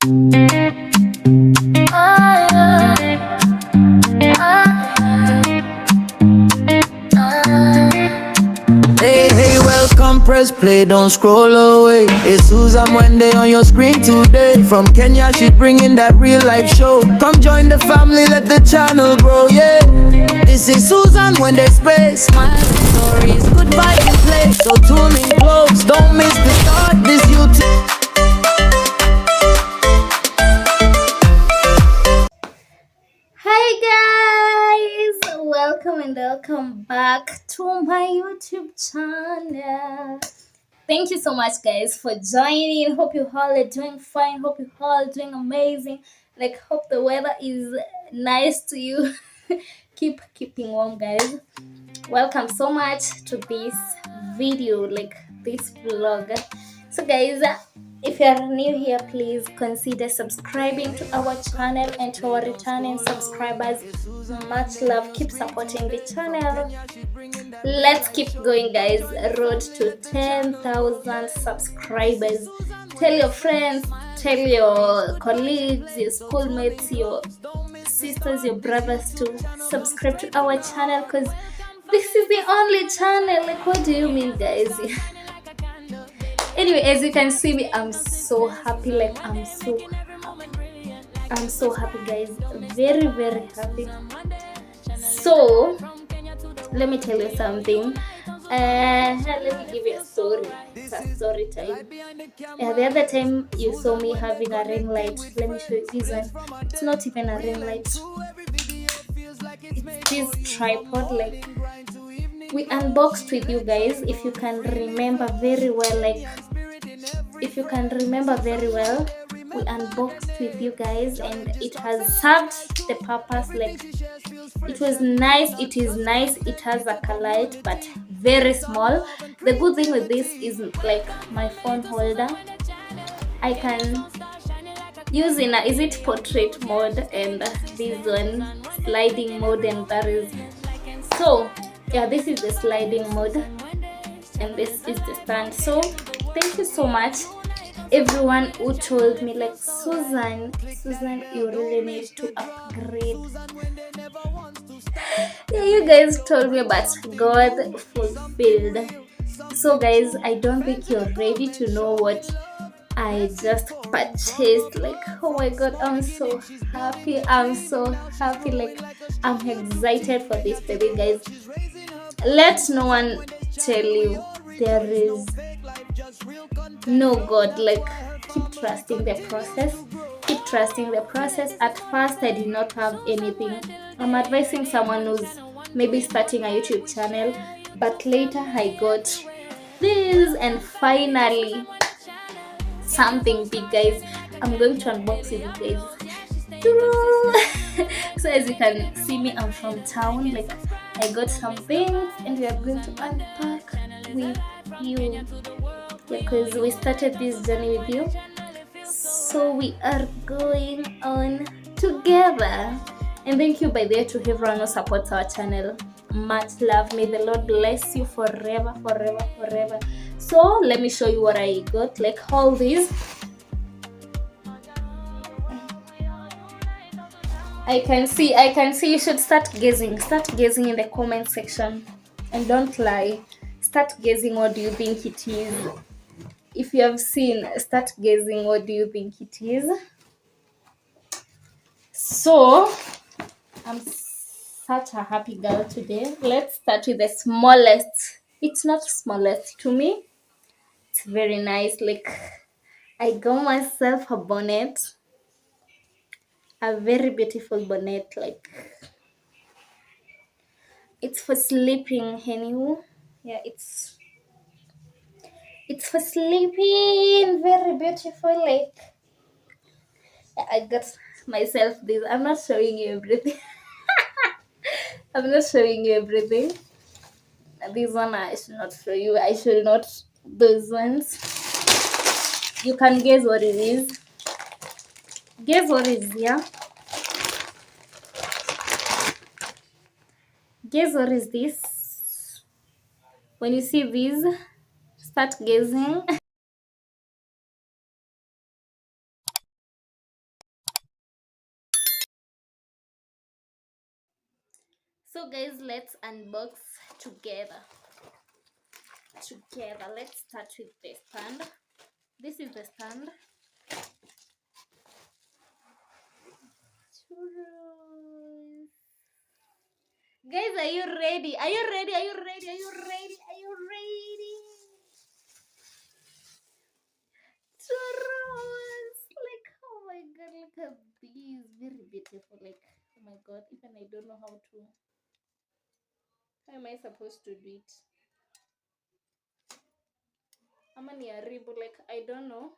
Hey, hey, welcome, press play, don't scroll away. It's Susan Wende on your screen today. From Kenya, she bringing that real life show. Come join the family, let the channel grow, yeah. This is Susan Wende Space. Smiles and stories, good vibes in play. So tune in close, don't miss the start, this YouTube. Hi guys, welcome and welcome back to my YouTube channel. Thank you so much guys for joining. Hope you all are doing fine. Hope you all are doing amazing. Hope the weather is nice to you. Keep keeping warm guys. Welcome so much to this video, this vlog. So guys, if you are new here, please consider subscribing to our channel, and to our returning subscribers, much love. Keep supporting the channel. Let's keep going guys. Road to 10,000 subscribers. Tell your friends, tell your colleagues, your schoolmates, your sisters, your brothers to subscribe to our channel, because this is the only channel. What do you mean guys? Anyway, as you can see me, I'm so happy. I'm so happy guys, very happy. So let me tell you something. Let me give you a story. It's a story time. The other time you saw me having a ring light. Let me show you this one. It's not even a ring light. It's this tripod. We unboxed with you guys. If you can remember very well, we unboxed with you guys, and it has served the purpose. It was nice, it is nice. It has a light, but very small. The good thing with this is my phone holder, I can use in portrait mode, and this one sliding mode, and that is so yeah, this is the sliding mode, and this is the stand. So thank you so much everyone who told me Susan, you really need to upgrade. Yeah, you guys told me, but God fulfilled. So guys, I don't think you're ready to know what I just purchased. Oh my god, I'm so happy. I'm excited for this baby guys. Let no one tell you there is no God. Keep trusting the process. Keep trusting the process. At first I did not have anything. I'm advising someone who's maybe starting a YouTube channel, but later I got this, and finally something big guys. I'm going to unbox it with you guys. So as you can see me, I'm from town. I got some things, and we are going to unpack with you, because we started this journey with you, so we are going on together. And thank you by there to everyone who supports our channel. Much love. May the Lord bless you forever. So let me show you what I got. All these, I can see. You should start guessing in the comment section, and don't lie. Start guessing, what do you think it is? If you have seen, start guessing, what do you think it is? So I'm such a happy girl today. Let's start with the smallest. It's not smallest to me. It's very nice. I got myself a bonnet, a very beautiful bonnet. It's for sleeping, anyway. Yeah, it's for sleeping. Very beautiful. I got myself this. I'm not showing you everything. I'm not showing you everything. This one I should not show you. I should not. Those ones. You can guess what it is. Guess what is here. Guess what is this. When you see these, start guessing. So guys, let's unbox together. Let's start with the stand. This is the stand. Guys, are you ready? Are you ready? Are you ready? Are you ready? Are you ready? Churros! Like, oh my god, look at these. Very beautiful. Like, oh my god, even I don't know how to. How am I supposed to do it? How many are ribu? Like, I don't know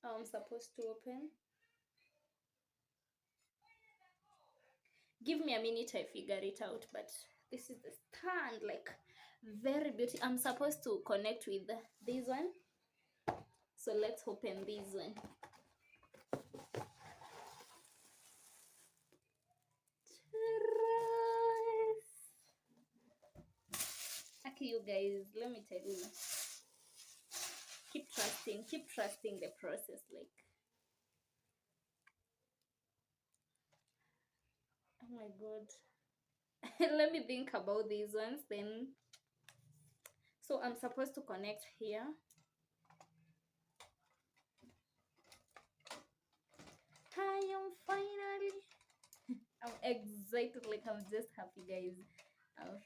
how I'm supposed to open. Give me a minute, I figure it out. But this is the stand, like very beautiful. I'm supposed to connect with this one, so let's open this one. Okay, you guys, let me tell you, keep trusting the process. Like, oh my god. Let me think about these ones then. So I'm supposed to connect here. I am finally. I'm excited. Like, I'm just happy, guys. I'm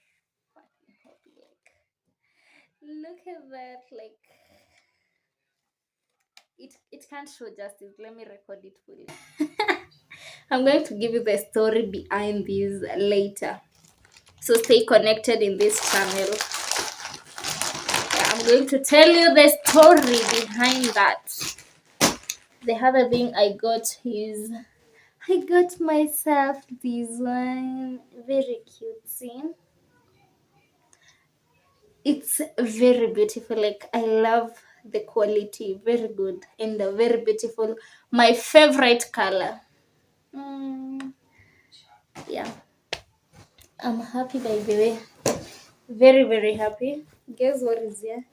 fucking happy. Like, look at that. Like, it can't show justice. Let me record it fully. I'm going to give you the story behind this later, so stay connected in this channel. I'm going to tell you the story behind that. The other thing I got is, I got myself this one. Very cute. See? It's very beautiful. Like, I love the quality. Very good. And very beautiful. My favorite color. Yeah. I'm happy, by the way. Very, very happy. Guess what is here?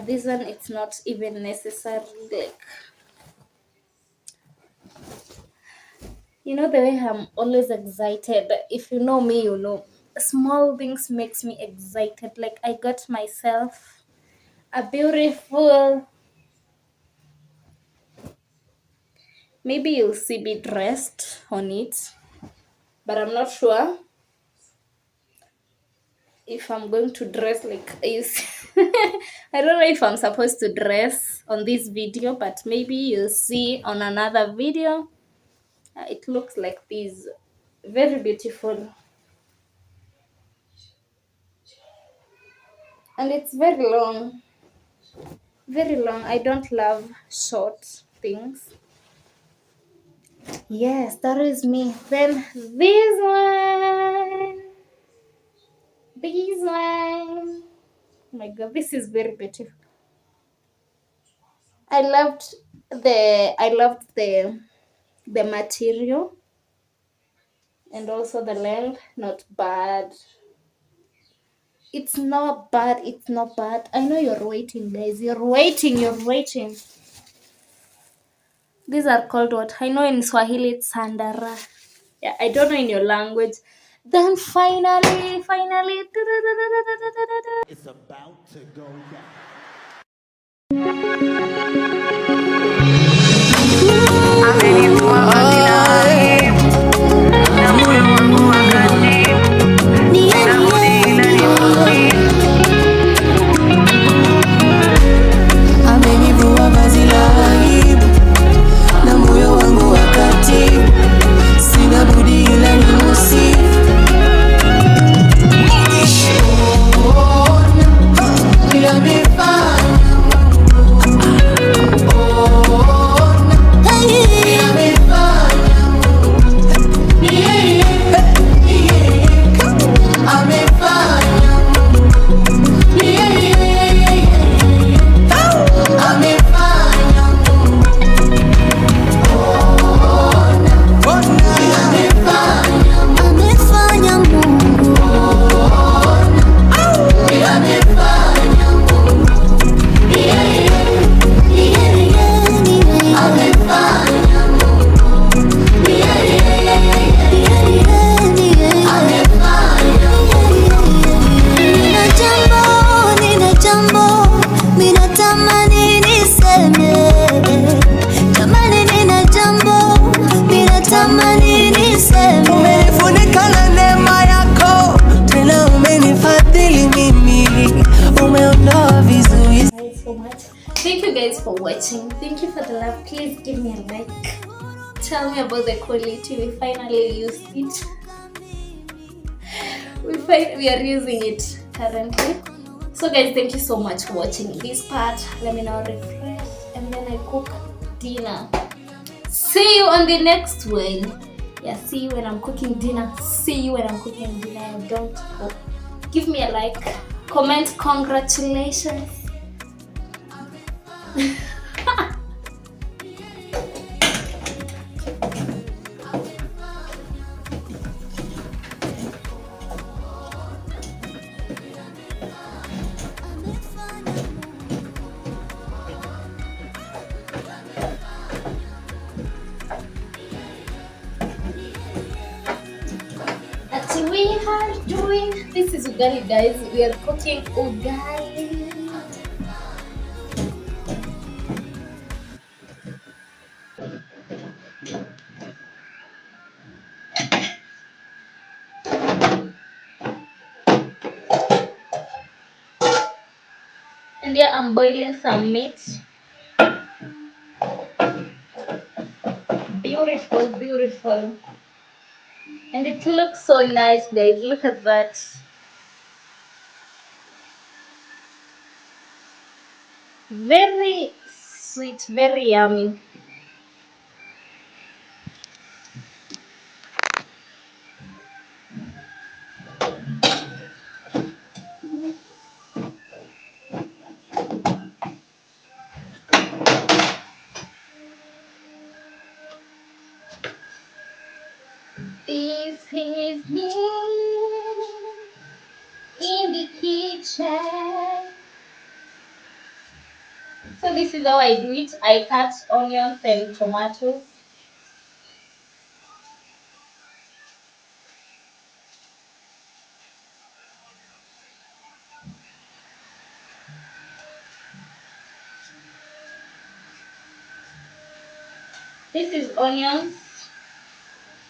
This one, it's not even necessary. Like, you know the way I'm always excited. If you know me, you know small things makes me excited. Like, I got myself a beautiful, maybe you'll see me dressed on it, but I'm not sure if I'm going to dress like this. I don't know if I'm supposed to dress on this video, but maybe you'll see on another video. It looks like this. Very beautiful. And it's very long. Very long. I don't love short things. Yes, that is me. Then this one. This one. Oh my god, this is very beautiful. I loved the material, and also the length. Not bad. It's not bad. It's not bad. I know you're waiting, guys. You're waiting. These are called what? I know in Swahili it's sandara. Yeah, I don't know in your language. Then finally. It's about to go down. Amenivua vazi la aibu na moyo wangu wakati sina budi ila nimusifu. Bila mifano Thank you for the love. Please give me a like. Tell me about the quality. We finally used it. We are using it currently. So guys, thank you so much for watching this part. Let me now refresh and then I cook dinner. See you on the next one. Yeah, see you when I'm cooking dinner. See you when I'm cooking dinner. Don't go. Give me a like. Comment congratulations. We are doing, this is ugali guys, we are cooking ugali. And yeah, I'm boiling some meat. Beautiful, beautiful. And it looks so nice guys, look at that. Very sweet, very yummy. This is me in the kitchen. So this is how I do it. I cut onions and tomatoes. This is onions.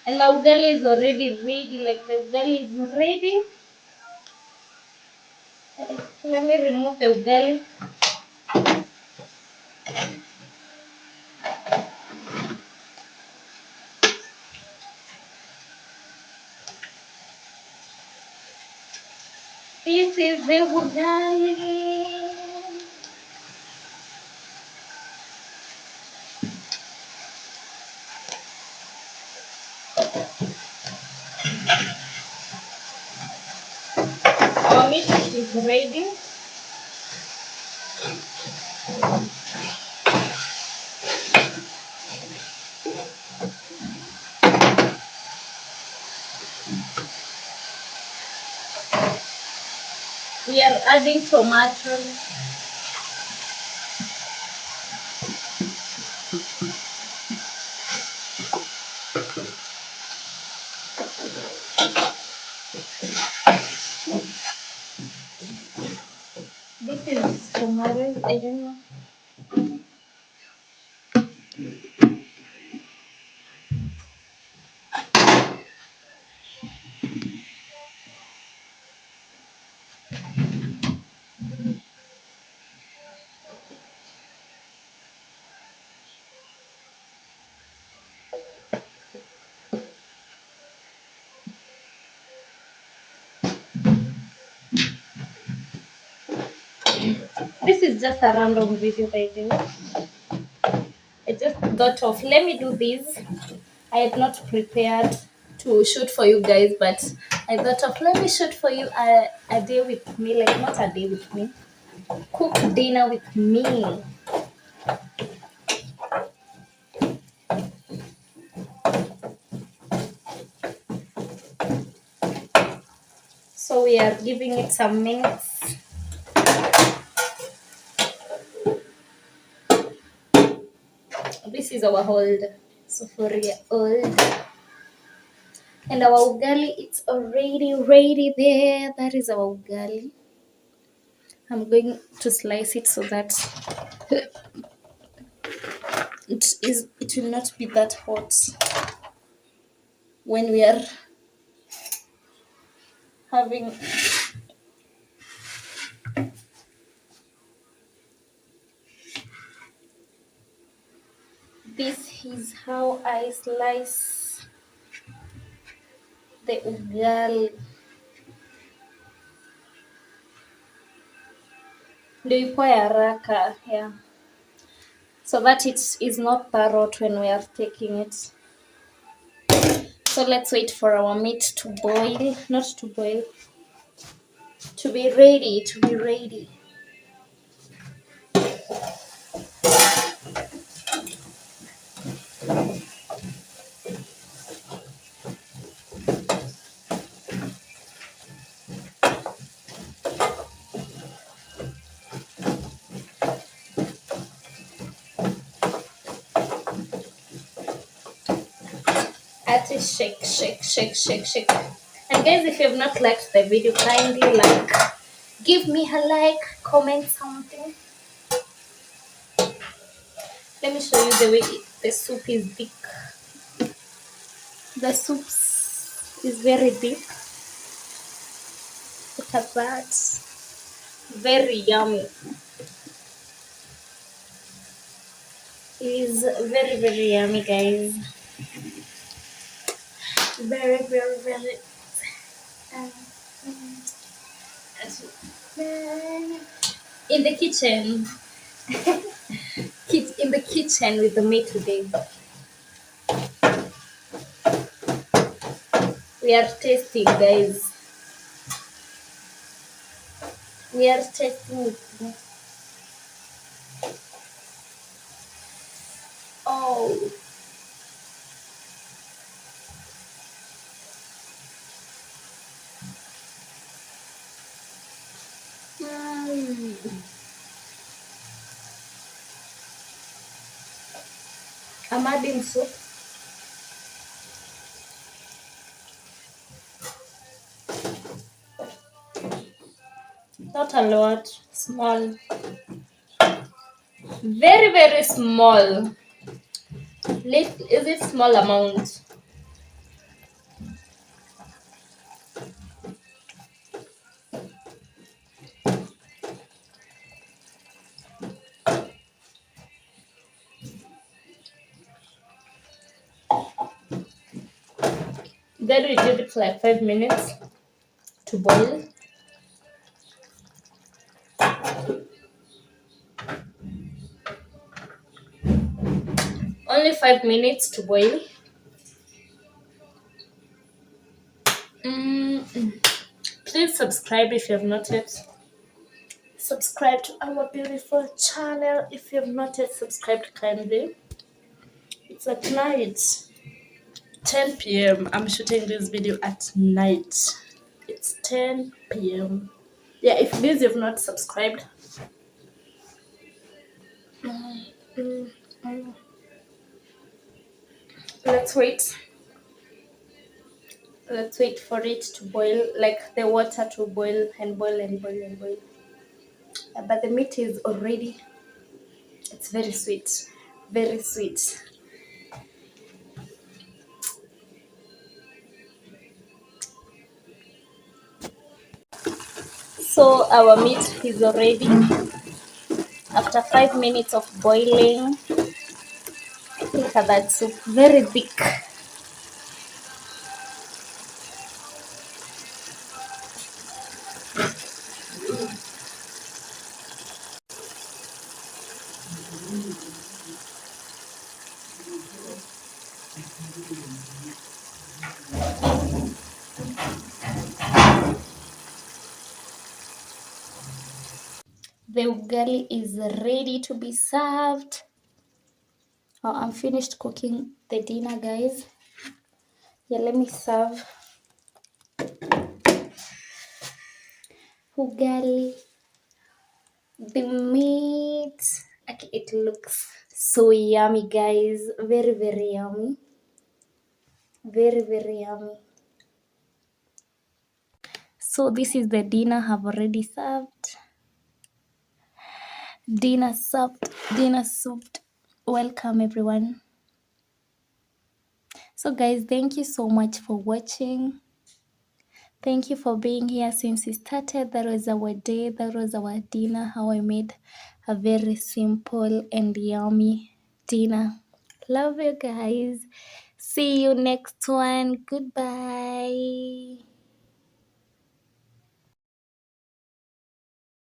And my ugali is already ready. Like the ugali is ready. Let me remove the ugali. This is the ugali. Our meat is ready. We are adding tomatoes. This is tomatoes. I don't know. This is just a random video by the way. I just thought of let me do this. I had not prepared to shoot for you guys, but I thought of let me shoot for you a day with me, like not a day with me. Cook dinner with me. So we are giving it some minutes. This is our old sufuria old. And our ugali, it's already ready there. That is our ugali. I'm going to slice it so that it will not be that hot when we are having This is how I slice the ugali. Ndio ipoe haraka, yeah. So that it is not thorough when we are taking it. So let's wait for our meat to boil, not to boil, to be ready, to be ready. At it, shake, shake, shake, shake, shake. And guys, if you have not liked the video, kindly like, give me a like, comment something. Let me show you the way the soup is thick. The soup is very thick. Look at that. Very yummy. It is very, very yummy, guys. Very, very, very. In the kitchen. In the kitchen with the meat today. We are tasting, guys. We are tasting it. Oh. I'm adding soup. Not a lot. Small. Very, very small. Is it small amount? Then we give it like 5 minutes to boil. Only 5 minutes to boil. Please subscribe if you have not yet. Subscribe to our beautiful channel if you have not yet subscribed kindly. It's at night, 10 p.m. I'm shooting this video at night. It's 10 p.m. Yeah, if these you've not subscribed, let's wait. Let's wait for it to boil, like the water to boil and boil and boil and boil. But the meat is already, it's very sweet, very sweet. So our meat is already, after 5 minutes of boiling. Look at that soup, very thick. The ugali is ready to be served. Oh, I'm finished cooking the dinner, guys. Yeah, let me serve ugali. The meat, okay, it looks so yummy, guys. Very, very yummy. Very, very yummy. So this is the dinner I've already served. Dinner served. Welcome, everyone. So guys, thank you so much for watching. Thank you for being here since we started. That was our day. That was our dinner. How I made a very simple and yummy dinner. Love you guys. See you next one. Goodbye.